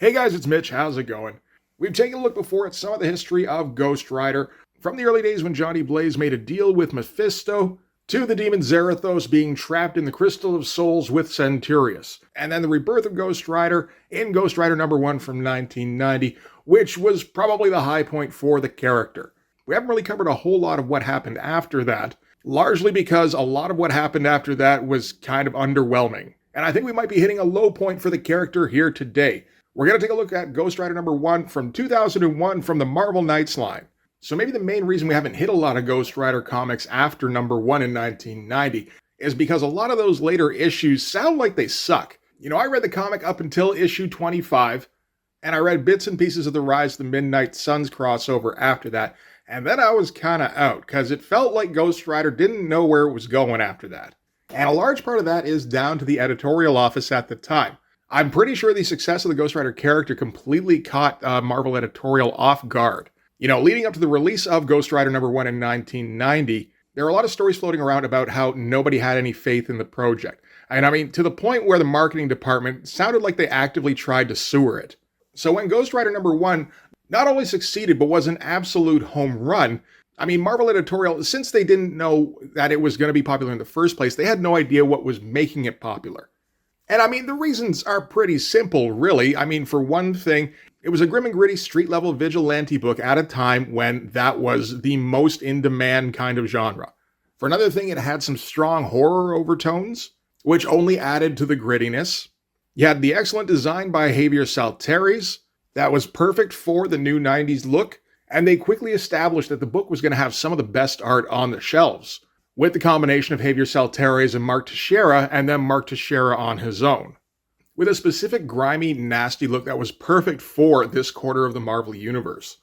Hey guys, it's Mitch. How's it going? We've taken a look before at some of the history of Ghost Rider, from the early days when Johnny Blaze made a deal with Mephisto, to the demon Zarathos being trapped in the Crystal of Souls with Centurius, and then the rebirth of Ghost Rider in Ghost Rider #1 from 1990, which was probably the high point for the character. We haven't really covered a whole lot of what happened after that, largely because a lot of what happened after that was kind of underwhelming. And I think we might be hitting a low point for the character here today. We're going to take a look at Ghost Rider #1 from 2001 from the Marvel Knights line. So maybe the main reason we haven't hit a lot of Ghost Rider comics after #1 in 1990 is because a lot of those later issues sound like they suck. I read the comic up until issue 25, and I read bits and pieces of the Rise of the Midnight Suns crossover after that, and then I was kind of out, because it felt like Ghost Rider didn't know where it was going after that. And a large part of that is down to the editorial office at the time. I'm pretty sure the success of the Ghost Rider character completely caught Marvel editorial off guard. Leading up to the release of Ghost Rider #1 in 1990, there are a lot of stories floating around about how nobody had any faith in the project. And I mean, to the point where the marketing department sounded like they actively tried to sewer it. So when Ghost Rider #1 not only succeeded, but was an absolute home run, I mean, Marvel editorial, since they didn't know that it was going to be popular in the first place, they had no idea what was making it popular. And I mean, the reasons are pretty simple, really. I mean, for one thing, it was a grim and gritty street-level vigilante book at a time when that was the most in-demand kind of genre. For another thing, it had some strong horror overtones, which only added to the grittiness. You had the excellent design by Javier Saltares that was perfect for the new 90s look, and they quickly established that the book was going to have some of the best art on the shelves, with the combination of Javier Saltares and Mark Teixeira, and then Mark Teixeira on his own, with a specific grimy, nasty look that was perfect for this quarter of the Marvel Universe.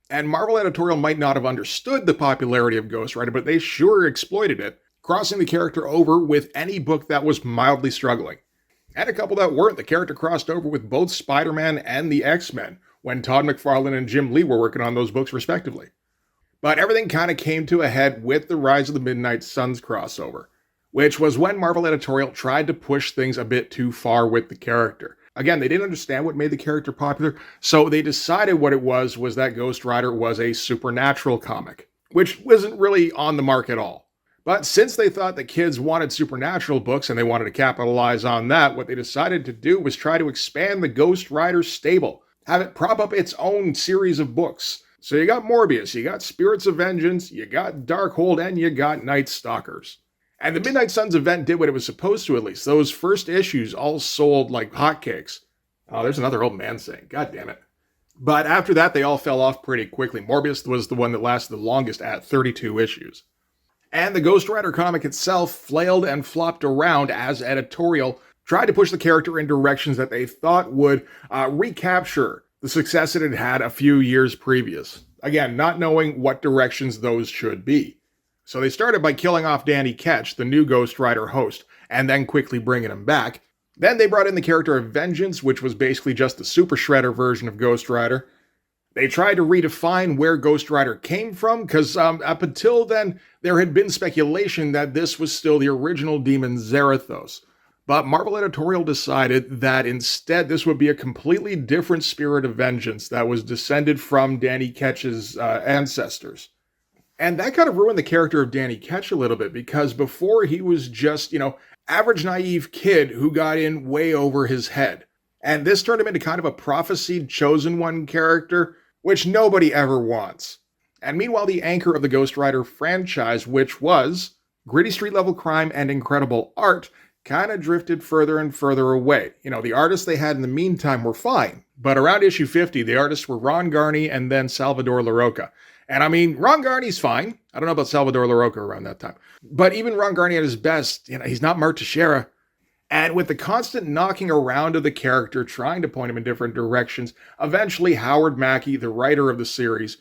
And Marvel editorial might not have understood the popularity of Ghost Rider, but they sure exploited it, crossing the character over with any book that was mildly struggling. And a couple that weren't. The character crossed over with both Spider-Man and the X-Men, when Todd McFarlane and Jim Lee were working on those books respectively. But everything kind of came to a head with the Rise of the Midnight Suns crossover, which was when Marvel editorial tried to push things a bit too far with the character. Again, they didn't understand what made the character popular, so they decided what it was that Ghost Rider was a supernatural comic, which wasn't really on the mark at all. But since they thought that kids wanted supernatural books and they wanted to capitalize on that, what they decided to do was try to expand the Ghost Rider stable, have it prop up its own series of books. So you got Morbius, you got Spirits of Vengeance, you got Darkhold, and you got Night Stalkers. And the Midnight Suns event did what it was supposed to, at least. Those first issues all sold like hotcakes. Oh, there's another old man saying, God damn it. But after that, they all fell off pretty quickly. Morbius was the one that lasted the longest at 32 issues. And the Ghost Rider comic itself flailed and flopped around as editorial tried to push the character in directions that they thought would recapture the success it had had a few years previous. Again, not knowing what directions those should be. So they started by killing off Danny Ketch, the new Ghost Rider host, and then quickly bringing him back. Then they brought in the character of Vengeance, which was basically just the Super Shredder version of Ghost Rider. They tried to redefine where Ghost Rider came from, because up until then, there had been speculation that this was still the original demon Zarathos. But Marvel editorial decided that instead this would be a completely different spirit of vengeance that was descended from Danny Ketch's ancestors. And that kind of ruined the character of Danny Ketch a little bit, because before he was just, average naive kid who got in way over his head. And this turned him into kind of a prophesied chosen one character, which nobody ever wants. And meanwhile, the anchor of the Ghost Rider franchise, which was gritty street-level crime and incredible art, kind of drifted further and further away. The artists they had in the meantime were fine, but around issue 50, the artists were Ron Garney and then Salvador Larroca. And I mean, Ron Garney's fine. I don't know about Salvador Larroca around that time. But even Ron Garney at his best, he's not Mark Teixeira. And with the constant knocking around of the character, trying to point him in different directions, eventually Howard Mackey, the writer of the series,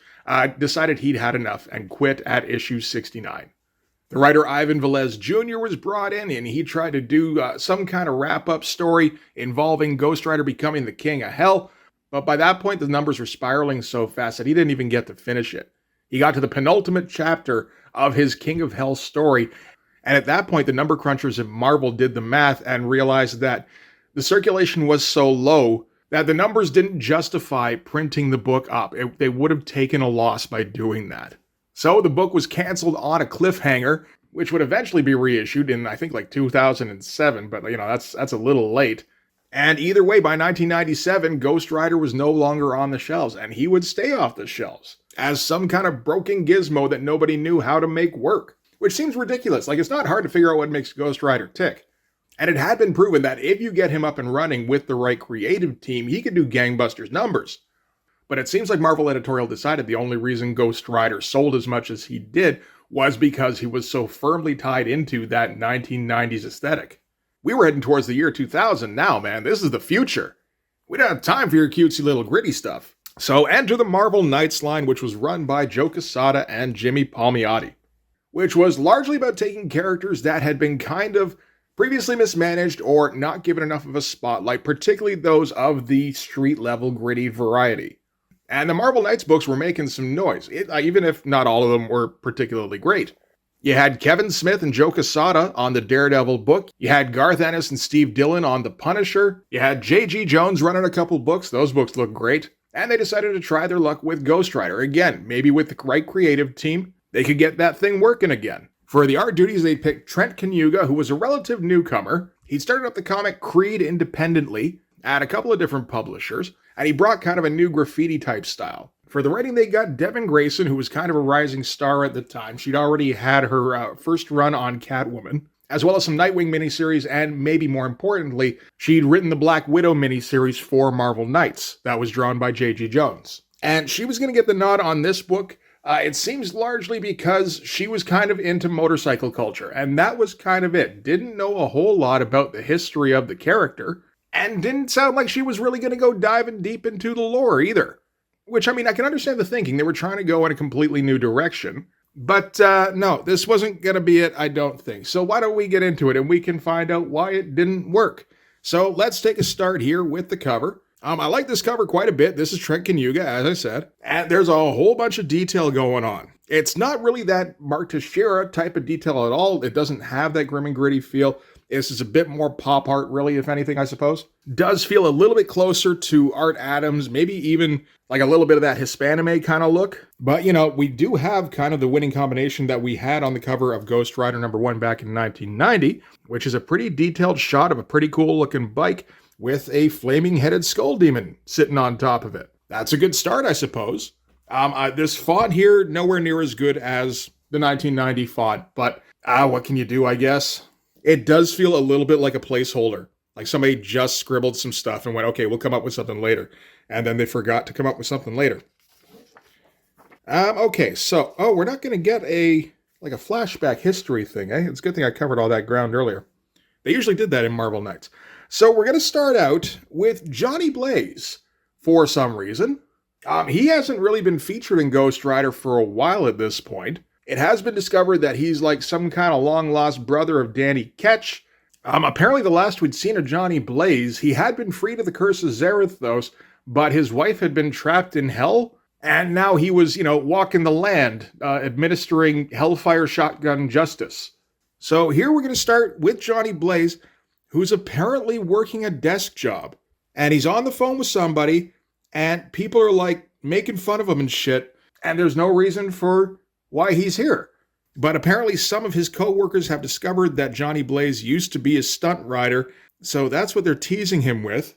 decided he'd had enough and quit at issue 69. The writer Ivan Velez Jr. was brought in, and he tried to do some kind of wrap-up story involving Ghost Rider becoming the king of hell, but by that point the numbers were spiraling so fast that he didn't even get to finish it. He got to the penultimate chapter of his King of Hell story, and at that point the number crunchers at Marvel did the math and realized that the circulation was so low that the numbers didn't justify printing the book up. They would have taken a loss by doing that. So the book was canceled on a cliffhanger, which would eventually be reissued in, I think, like 2007, but, that's a little late. And either way, by 1997, Ghost Rider was no longer on the shelves, and he would stay off the shelves as some kind of broken gizmo that nobody knew how to make work, which seems ridiculous. Like, it's not hard to figure out what makes Ghost Rider tick. And it had been proven that if you get him up and running with the right creative team, he could do gangbusters numbers. But it seems like Marvel editorial decided the only reason Ghost Rider sold as much as he did was because he was so firmly tied into that 1990s aesthetic. We were heading towards the year 2000 now, man. This is the future. We don't have time for your cutesy little gritty stuff. So enter the Marvel Knights line, which was run by Joe Quesada and Jimmy Palmiotti, which was largely about taking characters that had been kind of previously mismanaged or not given enough of a spotlight, particularly those of the street-level gritty variety. And the Marvel Knights books were making some noise, even if not all of them were particularly great. You had Kevin Smith and Joe Quesada on the Daredevil book. You had Garth Ennis and Steve Dillon on The Punisher. You had J.G. Jones running a couple books. Those books look great. And they decided to try their luck with Ghost Rider. Again, maybe with the right creative team, they could get that thing working again. For the art duties, they picked Trent Kanyuga, who was a relative newcomer. He'd started up the comic Creed independently at a couple of different publishers, and he brought kind of a new graffiti-type style. For the writing, they got Devin Grayson, who was kind of a rising star at the time. She'd already had her first run on Catwoman, as well as some Nightwing miniseries, and maybe more importantly, she'd written the Black Widow miniseries for Marvel Knights. That was drawn by J.G. Jones. And she was going to get the nod on this book. It seems largely because she was kind of into motorcycle culture, and that was kind of it. Didn't know a whole lot about the history of the character, and didn't sound like she was really going to go diving deep into the lore either. Which, I can understand the thinking. They were trying to go in a completely new direction. But no, this wasn't going to be it, I don't think. So why don't we get into it and we can find out why it didn't work. So let's take a start here with the cover. I like this cover quite a bit. This is Trent Kanyuga, as I said. And there's a whole bunch of detail going on. It's not really that Mark Teixeira type of detail at all. It doesn't have that grim and gritty feel. This is a bit more pop art, really, if anything, I suppose. Does feel a little bit closer to Art Adams, maybe even like a little bit of that Hispanime kind of look. But, we do have kind of the winning combination that we had on the cover of Ghost Rider #1 back in 1990, which is a pretty detailed shot of a pretty cool-looking bike with a flaming-headed skull demon sitting on top of it. That's a good start, I suppose. This font here, nowhere near as good as the 1990 font, but what can you do, I guess? It does feel a little bit like a placeholder. Like somebody just scribbled some stuff and went, okay, we'll come up with something later. And then they forgot to come up with something later. Okay, so, we're not going to get a flashback history thing, eh? It's a good thing I covered all that ground earlier. They usually did that in Marvel Knights. So we're going to start out with Johnny Blaze for some reason. He hasn't really been featured in Ghost Rider for a while at this point. It has been discovered that he's like some kind of long-lost brother of Danny Ketch. Apparently the last we'd seen of Johnny Blaze, he had been freed of the curse of Zarathos, but his wife had been trapped in hell, and now he was, walking the land, administering Hellfire shotgun justice. So here we're going to start with Johnny Blaze, who's apparently working a desk job. And he's on the phone with somebody, and people are like making fun of him and shit, and there's no reason for why he's here. But apparently some of his co-workers have discovered that Johnny Blaze used to be a stunt rider, so that's what they're teasing him with.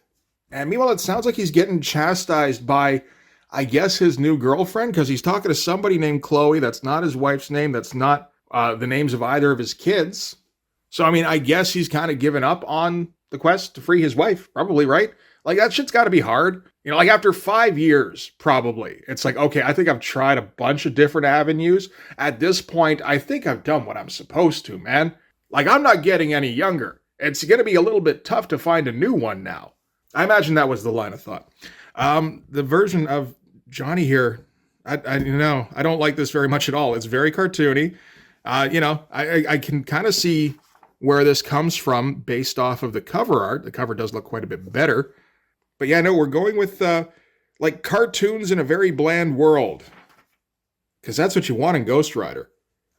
And meanwhile, it sounds like he's getting chastised by, I guess, his new girlfriend, because he's talking to somebody named Chloe. That's not his wife's name. That's not the names of either of his kids. So, I guess he's kind of given up on the quest to free his wife, probably, right? Like, that shit's got to be hard. After 5 years, probably. It's like, okay, I think I've tried a bunch of different avenues. At this point, I think I've done what I'm supposed to, man. Like, I'm not getting any younger. It's going to be a little bit tough to find a new one now. I imagine that was the line of thought. The version of Johnny here, I don't like this very much at all. It's very cartoony. I can kind of see where this comes from based off of the cover art. The cover does look quite a bit better. But yeah, no, we're going with cartoons in a very bland world. Because that's what you want in Ghost Rider.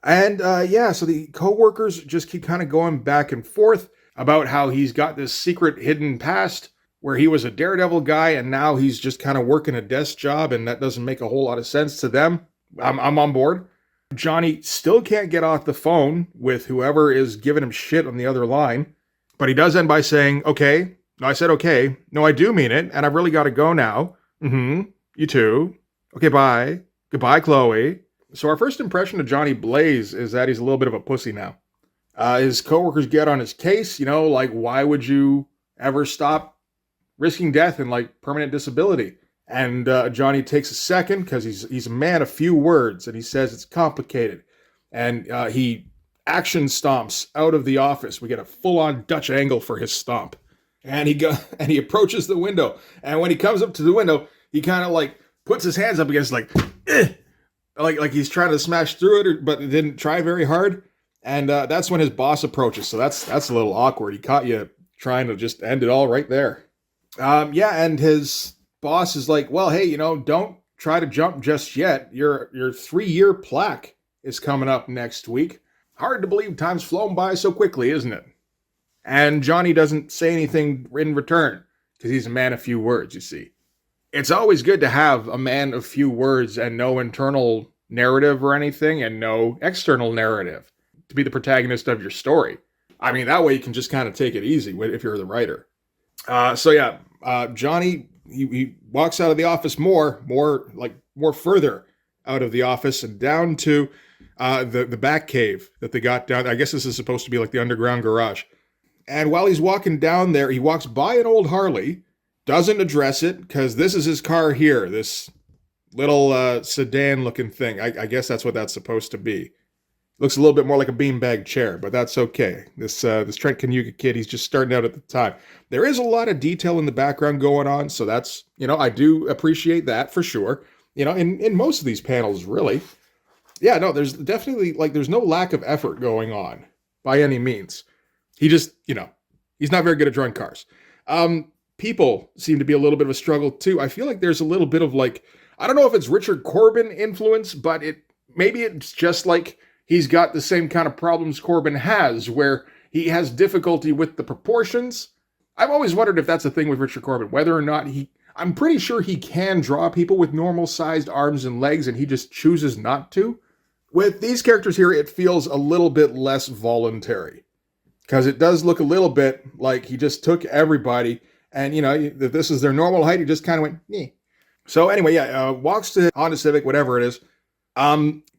And so the co-workers just keep kind of going back and forth about how he's got this secret hidden past where he was a daredevil guy and now he's just kind of working a desk job and that doesn't make a whole lot of sense to them. I'm on board. Johnny still can't get off the phone with whoever is giving him shit on the other line, but he does end by saying, okay. No, I said okay. No, I do mean it, and I've really got to go now. Mm-hmm. You too. Okay, bye. Goodbye, Chloe. So our first impression of Johnny Blaze is that he's a little bit of a pussy now. His coworkers get on his case, like, why would you ever stop risking death and, permanent disability? And Johnny takes a second, because he's a man of few words, and he says it's complicated. And he action stomps out of the office. We get a full-on Dutch angle for his stomp. And he approaches the window. And when he comes up to the window, he kind of puts his hands up against like he's trying to smash through it, but it didn't try very hard. And that's when his boss approaches. So that's a little awkward. He caught you trying to just end it all right there. And his boss is like, well, hey, don't try to jump just yet. Your 3-year plaque is coming up next week. Hard to believe time's flown by so quickly, isn't it? And Johnny doesn't say anything in return, because he's a man of few words, you see. It's always good to have a man of few words and no internal narrative or anything, and no external narrative to be the protagonist of your story. I mean, that way you can just kind of take it easy if you're the writer. Johnny, he walks out of the office more further out of the office and down to the back cave that they got down. I guess this is supposed to be like the underground garage. And while he's walking down there, he walks by an old Harley, doesn't address it, because this is his car here, this little sedan-looking thing. I guess that's what that's supposed to be. Looks a little bit more like a beanbag chair, but that's okay. This Trent Kanyuka kid, he's just starting out at the time. There is a lot of detail in the background going on, so that's, I do appreciate that for sure. In most of these panels, really. Yeah, no, there's definitely, there's no lack of effort going on, by any means. He just, he's not very good at drawing cars. People seem to be a little bit of a struggle too. I feel like there's a little bit of I don't know if it's Richard Corbin influence, but maybe it's just he's got the same kind of problems Corbin has, where he has difficulty with the proportions. I've always wondered if that's a thing with Richard Corbin, whether or not I'm pretty sure he can draw people with normal sized arms and legs, and he just chooses not to. With these characters here, it feels a little bit less voluntary. Because it does look a little bit like he just took everybody and, if this is their normal height, he just kind of went, eh. So anyway, walks to Honda Civic, whatever it is.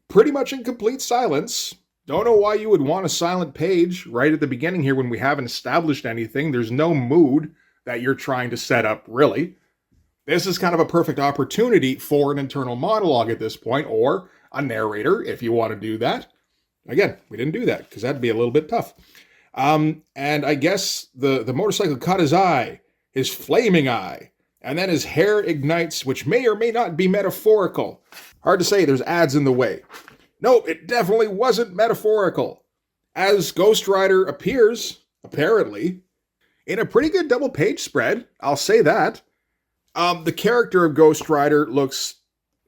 Pretty much in complete silence. Don't know why you would want a silent page right at the beginning here when we haven't established anything. There's no mood that you're trying to set up, really. This is kind of a perfect opportunity for an internal monologue at this point, or a narrator, if you want to do that. Again, we didn't do that, because that'd be a little bit tough. And I guess the motorcycle caught his eye, his flaming eye, and then his hair ignites, which may or may not be metaphorical. Hard to say, there's ads in the way. No, it definitely wasn't metaphorical, as Ghost Rider appears, apparently, in a pretty good double page spread, I'll say that. The character of Ghost Rider looks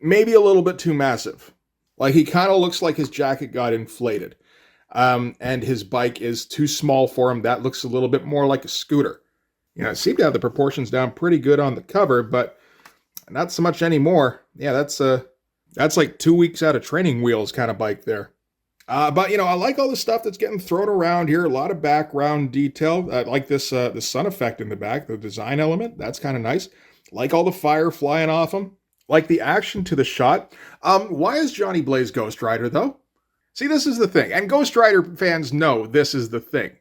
maybe a little bit too massive. He kind of looks like his jacket got inflated. And his bike is too small for him. That looks a little bit more like a scooter. It seemed to have the proportions down pretty good on the cover, but not so much anymore. Yeah, that's like 2 weeks out of training wheels kind of bike there. But I like all the stuff that's getting thrown around here. A lot of background detail. I like this the sun effect in the back, the design element. That's kind of nice. Like all the fire flying off him. Like the action to the shot. Why is Johnny Blaze Ghost Rider, though? See, this is the thing, and Ghost Rider fans know this is the thing.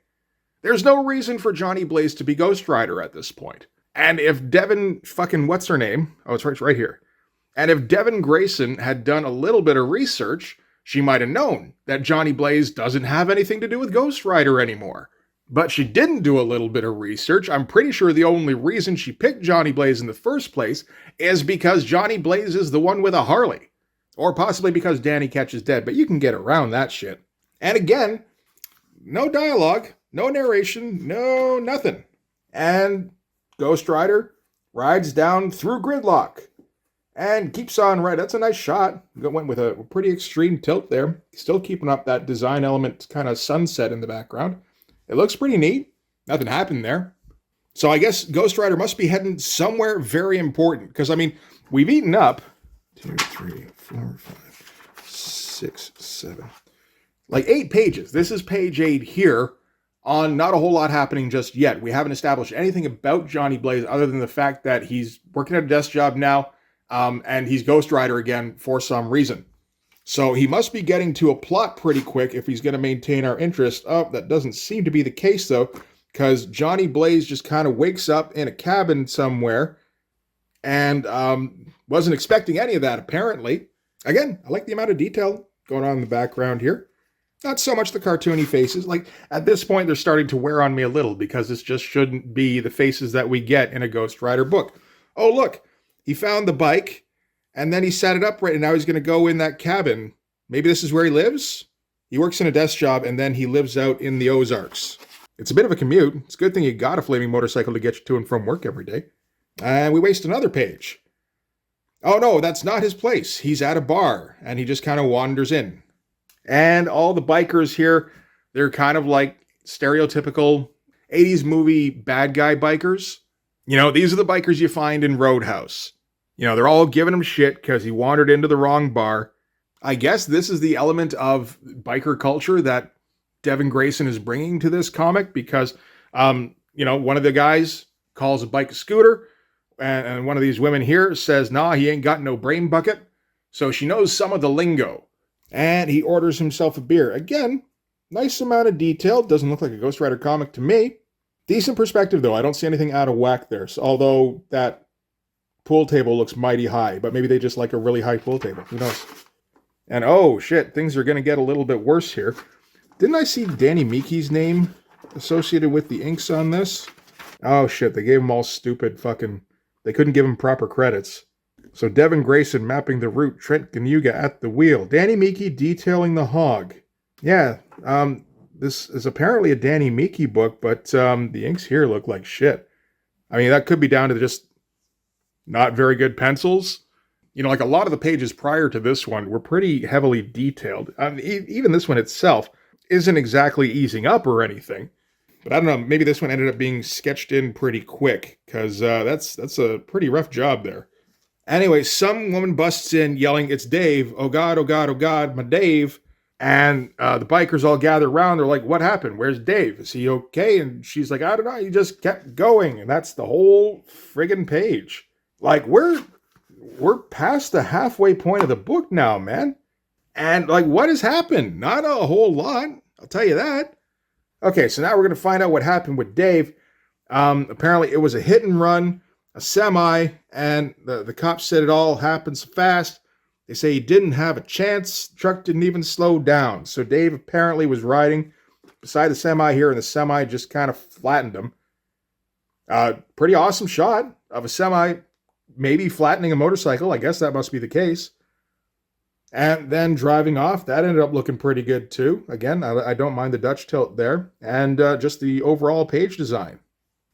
There's no reason for Johnny Blaze to be Ghost Rider at this point. And if Devin what's her name? Oh, it's right here. And if Devin Grayson had done a little bit of research, she might have known that Johnny Blaze doesn't have anything to do with Ghost Rider anymore. But she didn't do a little bit of research. I'm pretty sure the only reason she picked Johnny Blaze in the first place is because Johnny Blaze is the one with a Harley. Or possibly because Danny Ketch is dead, but you can get around that shit. And again, no dialogue, no narration, no nothing. And Ghost Rider rides down through gridlock and keeps on right. That's a nice shot. Went with a pretty extreme tilt there. Still keeping up that design element kind of sunset in the background. It looks pretty neat. Nothing happened there. So I guess Ghost Rider must be heading somewhere very important. Because, I mean, we've eaten up 2, 3, 4, 5, 6, 7, like 8 pages. This is page 8 here on not a whole lot happening just yet. We haven't established anything about Johnny Blaze other than the fact that he's working at a desk job now, and he's Ghost Rider again for some reason. So he must be getting to a plot pretty quick if he's going to maintain our interest. Oh, that doesn't seem to be the case, though, because Johnny Blaze just kind of wakes up in a cabin somewhere and wasn't expecting any of that, apparently. Again, I like the amount of detail going on in the background here. Not so much the cartoony faces. Like, at this point, they're starting to wear on me a little because this just shouldn't be the faces that we get in a Ghost Rider book. Oh, look, he found the bike, and then he set it up right, and now he's going to go in that cabin. Maybe this is where he lives? He works in a desk job, and then he lives out in the Ozarks. It's a bit of a commute. It's a good thing you got a flaming motorcycle to get you to and from work every day. And we waste another page. Oh, no, that's not his place. He's at a bar, and he just kind of wanders in. And all the bikers here, they're kind of like stereotypical 80s movie bad guy bikers. You know, these are the bikers you find in Roadhouse. You know, they're all giving him shit because he wandered into the wrong bar. I guess this is the element of biker culture that Devin Grayson is bringing to this comic because, you know, one of the guys calls a bike a scooter, and one of these women here says, nah, he ain't got no brain bucket. So she knows some of the lingo. And he orders himself a beer. Again, nice amount of detail. Doesn't look like a Ghost Rider comic to me. Decent perspective, though. I don't see anything out of whack there. So, although that pool table looks mighty high. But maybe they just like a really high pool table. Who knows? And oh, shit. Things are going to get a little bit worse here. Didn't I see Danny Miki's name associated with the inks on this? Oh, shit. They gave him all stupid fucking... They couldn't give him proper credits. So Devin Grayson mapping the route, Trent Ganuga at the wheel, Danny Miki detailing the hog. Yeah, this is apparently a Danny Miki book, but the inks here look like shit. I mean, that could be down to just not very good pencils. You know, like a lot of the pages prior to this one were pretty heavily detailed. Even this one itself isn't exactly easing up or anything. But I don't know, maybe this one ended up being sketched in pretty quick, because that's a pretty rough job there. Anyway, some woman busts in yelling, "It's Dave. Oh God, oh God, oh God, my Dave." And the bikers all gather around. They're like, "What happened? Where's Dave? Is he okay?" And she's like, "I don't know. He just kept going." And that's the whole friggin' page. Like, we're past the halfway point of the book now, man. And like, what has happened? Not a whole lot. I'll tell you that. Okay, so now we're going to find out what happened with Dave. Apparently it was a hit and run. A semi, and the cops said it all happened so fast. They say he didn't have a chance. The truck didn't even slow down. So Dave apparently was riding beside the semi here, and the semi just kind of flattened him. Pretty awesome shot of a semi maybe flattening a motorcycle. I guess that must be the case. And then driving off, that ended up looking pretty good too. Again, I don't mind the Dutch tilt there. And just the overall page design.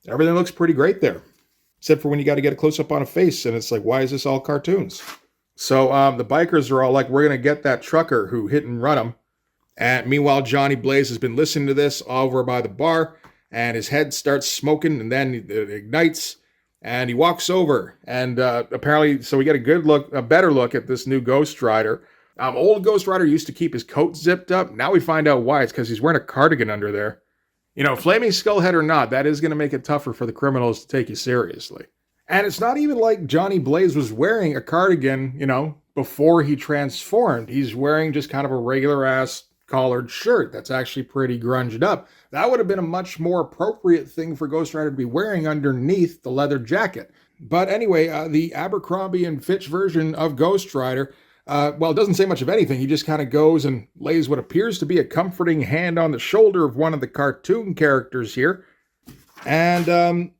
Everything looks pretty great there. Except for when you got to get a close-up on a face, and it's like, why is this all cartoons? So the bikers are all like, we're going to get that trucker who hit and run him. And meanwhile, Johnny Blaze has been listening to this over by the bar, and his head starts smoking, and then it ignites, and he walks over. And apparently, so we get a better look at this new Ghost Rider. Old Ghost Rider used to keep his coat zipped up. Now we find out why. It's because he's wearing a cardigan under there. You know, flaming skullhead or not, that is going to make it tougher for the criminals to take you seriously. And it's not even like Johnny Blaze was wearing a cardigan, you know, before he transformed. He's wearing just kind of a regular-ass collared shirt that's actually pretty grunged up. That would have been a much more appropriate thing for Ghost Rider to be wearing underneath the leather jacket. But anyway, the Abercrombie and Fitch version of Ghost Rider, well, it doesn't say much of anything. He just kind of goes and lays what appears to be a comforting hand on the shoulder of one of the cartoon characters here. And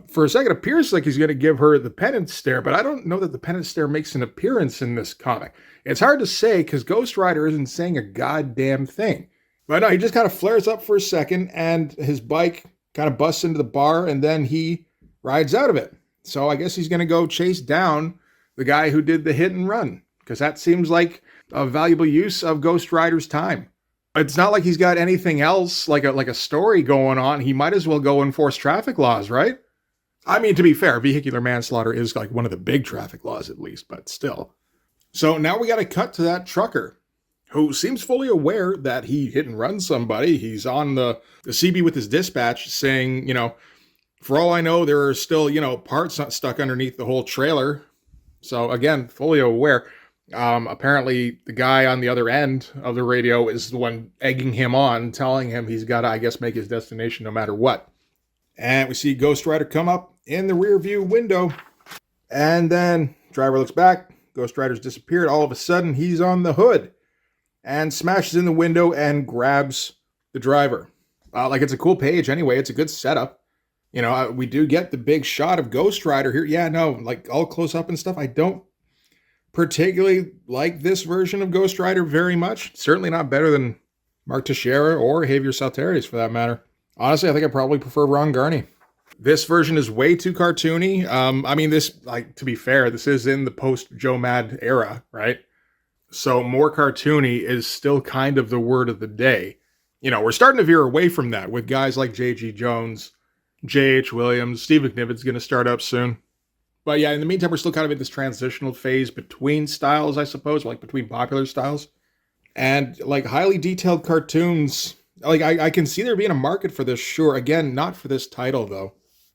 for a second, it appears like he's going to give her the penance stare, but I don't know that the penance stare makes an appearance in this comic. It's hard to say because Ghost Rider isn't saying a goddamn thing. But no, he just kind of flares up for a second, and his bike kind of busts into the bar, and then he rides out of it. So I guess he's going to go chase down the guy who did the hit and run, because that seems like a valuable use of Ghost Rider's time. It's not like he's got anything else like a story going on. He might as well go enforce traffic laws, right? I mean, to be fair, vehicular manslaughter is like one of the big traffic laws at least, but still. So now we got to cut to that trucker who seems fully aware that he hit and run somebody. He's on the CB with his dispatch saying, for all I know, there are still, parts stuck underneath the whole trailer. So again, fully aware. Apparently the guy on the other end of the radio is the one egging him on, telling him he's got to, I guess, make his destination no matter what. And we see Ghost Rider come up in the rear view window. And then driver looks back. Ghost Rider's disappeared. All of a sudden, he's on the hood and smashes in the window and grabs the driver. Like, it's a cool page anyway. It's a good setup. We do get the big shot of Ghost Rider here. Yeah, no, like all close up and stuff. I don't particularly like this version of Ghost Rider very much. Certainly not better than Mark Teixeira or Javier Saltares for that matter. Honestly, I think I probably prefer Ron Garney. This version is way too cartoony. To be fair, this is in the post-Joe Mad era, right? So more cartoony is still kind of the word of the day. We're starting to veer away from that with guys like J.G. Jones, J.H. Williams, Steve McNiven's going to start up soon. But yeah, in the meantime, we're still kind of in this transitional phase between styles, I suppose, like between popular styles. And like highly detailed cartoons, like I can see there being a market for this, sure. Again, not for this title, though.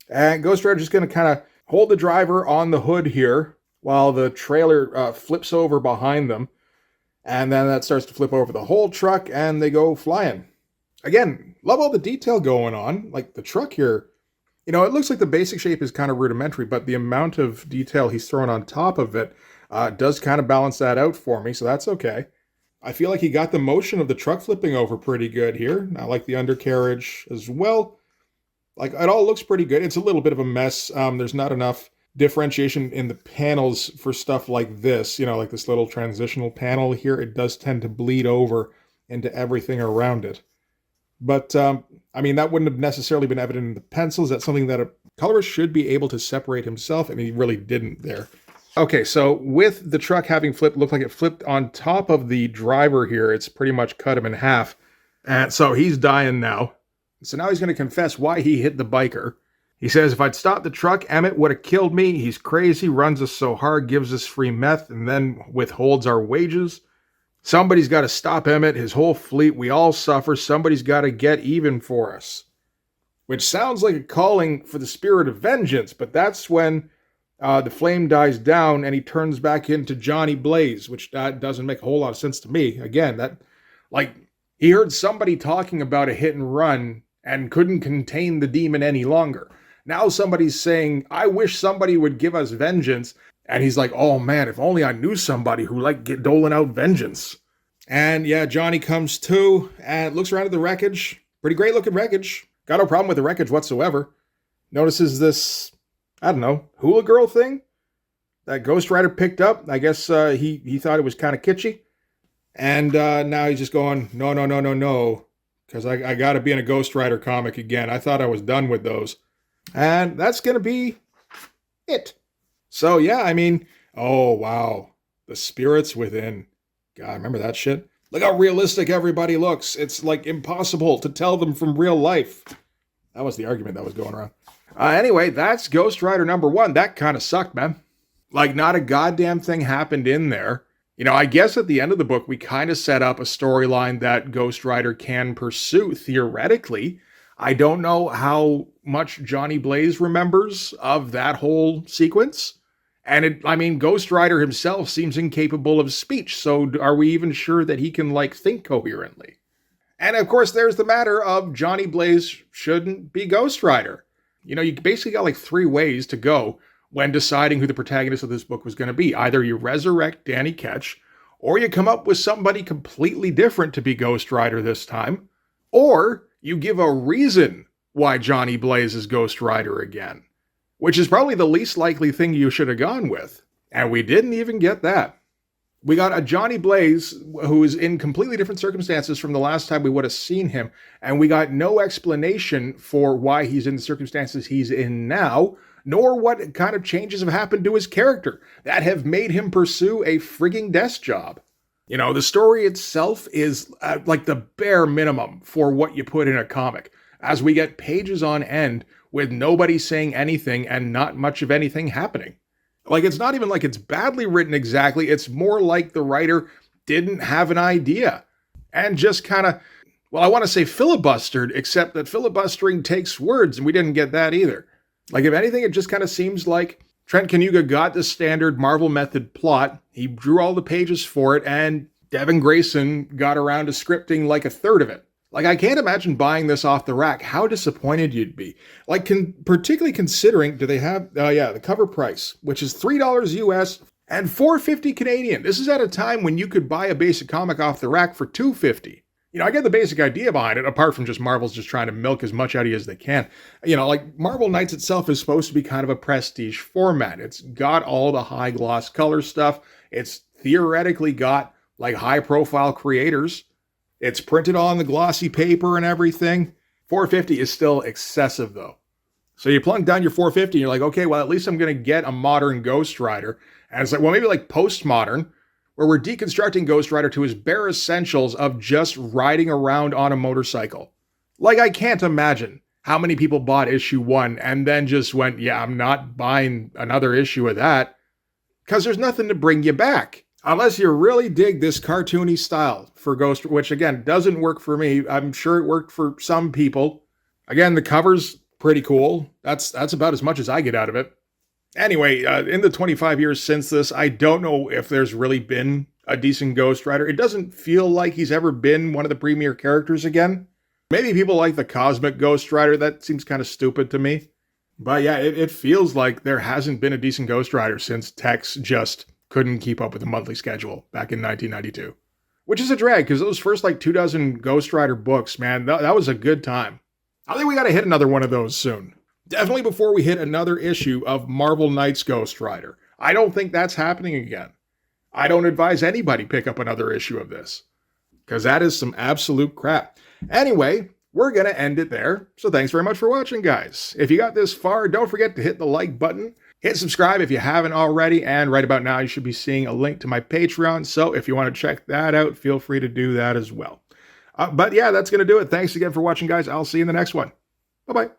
And Ghost Rider's just going to kind of hold the driver on the hood here while the trailer flips over behind them. And then that starts to flip over the whole truck and they go flying. Again, love all the detail going on. Like the truck here, it looks like the basic shape is kind of rudimentary, but the amount of detail he's throwing on top of it does kind of balance that out for me, so that's okay. I feel like he got the motion of the truck flipping over pretty good here. I like the undercarriage as well. Like, it all looks pretty good. It's a little bit of a mess. There's not enough differentiation in the panels for stuff like this. Like this little transitional panel here. It does tend to bleed over into everything around it. But, that wouldn't have necessarily been evident in the pencils. That's something that a colorist should be able to separate himself, and he really didn't there. Okay, so with the truck having flipped, looked like it flipped on top of the driver here. It's pretty much cut him in half. And so he's dying now. So now he's going to confess why he hit the biker. He says, if I'd stopped the truck, Emmett would have killed me. He's crazy, runs us so hard, gives us free meth, and then withholds our wages. Somebody's got to stop Emmett, his whole fleet. We all suffer. Somebody's got to get even for us. Which sounds like a calling for the spirit of vengeance, but that's when the flame dies down and he turns back into Johnny Blaze, which doesn't make a whole lot of sense to me. Again, he heard somebody talking about a hit and run and couldn't contain the demon any longer. Now somebody's saying, I wish somebody would give us vengeance. And he's like, oh man, if only I knew somebody who doling out vengeance. And yeah, Johnny comes to and looks around at the wreckage. Pretty great looking wreckage. Got no problem with the wreckage whatsoever. Notices this, hula girl thing that Ghost Rider picked up. I guess he thought it was kind of kitschy. And now he's just going, no. Because I got to be in a Ghost Rider comic again. I thought I was done with those. And that's going to be it. So, yeah, oh, wow. The spirits within. God, remember that shit? Look how realistic everybody looks. It's, impossible to tell them from real life. That was the argument that was going around. Anyway, that's Ghost Rider #1. That kind of sucked, man. Not a goddamn thing happened in there. I guess at the end of the book, we kind of set up a storyline that Ghost Rider can pursue, theoretically. I don't know how much Johnny Blaze remembers of that whole sequence. And Ghost Rider himself seems incapable of speech, so are we even sure that he can, think coherently? And of course, there's the matter of Johnny Blaze shouldn't be Ghost Rider. You basically got 3 ways to go when deciding who the protagonist of this book was going to be. Either you resurrect Danny Ketch, or you come up with somebody completely different to be Ghost Rider this time, or you give a reason why Johnny Blaze is Ghost Rider again, which is probably the least likely thing you should have gone with. And we didn't even get that. We got a Johnny Blaze who is in completely different circumstances from the last time we would have seen him, and we got no explanation for why he's in the circumstances he's in now, nor what kind of changes have happened to his character that have made him pursue a frigging desk job. You know, the story itself is like the bare minimum for what you put in a comic, as we get pages on end with nobody saying anything and not much of anything happening. Like, it's not even like it's badly written exactly, it's more like the writer didn't have an idea and just kind of, well, I want to say filibustered, except that filibustering takes words, and we didn't get that either. Like, if anything, it just kind of seems like Trent Knuga got the standard Marvel method plot, he drew all the pages for it, and Devin Grayson got around to scripting like a third of it. Like, I can't imagine buying this off the rack, how disappointed you'd be. Like, particularly considering, do they have, the cover price, which is $3 US and $4.50 Canadian. This is at a time when you could buy a basic comic off the rack for $2.50. You know, I get the basic idea behind it, apart from just Marvel's just trying to milk as much out of you as they can. You know, like, Marvel Knights itself is supposed to be kind of a prestige format. It's got all the high gloss color stuff. It's theoretically got, like, high profile creators. It's printed on the glossy paper and everything. $4.50 is still excessive, though. So you plunk down your $4.50 and you're like, okay, well, at least I'm going to get a modern Ghost Rider. And it's like, well, maybe like postmodern, where we're deconstructing Ghost Rider to his bare essentials of just riding around on a motorcycle. Like, I can't imagine how many people bought issue 1 and then just went, yeah, I'm not buying another issue of that, because there's nothing to bring you back. Unless you really dig this cartoony style for Ghost, which again, doesn't work for me. I'm sure it worked for some people. Again, the cover's pretty cool. That's about as much as I get out of it. Anyway, in the 25 years since this, I don't know if there's really been a decent Ghost Rider. It doesn't feel like he's ever been one of the premier characters again. Maybe people like the Cosmic Ghost Rider. That seems kind of stupid to me. But yeah, it feels like there hasn't been a decent Ghost Rider since Tex just couldn't keep up with the monthly schedule back in 1992. Which is a drag, because those first like 2 Ghost Rider books, man, that was a good time. I think we gotta hit another one of those soon. Definitely before we hit another issue of Marvel Knights Ghost Rider. I don't think that's happening again. I don't advise anybody pick up another issue of this, because that is some absolute crap. Anyway, we're going to end it there. So thanks very much for watching, guys. If you got this far, don't forget to hit the like button. Hit subscribe if you haven't already. And right about now, you should be seeing a link to my Patreon. So if you want to check that out, feel free to do that as well. But yeah, that's going to do it. Thanks again for watching, guys. I'll see you in the next one. Bye-bye.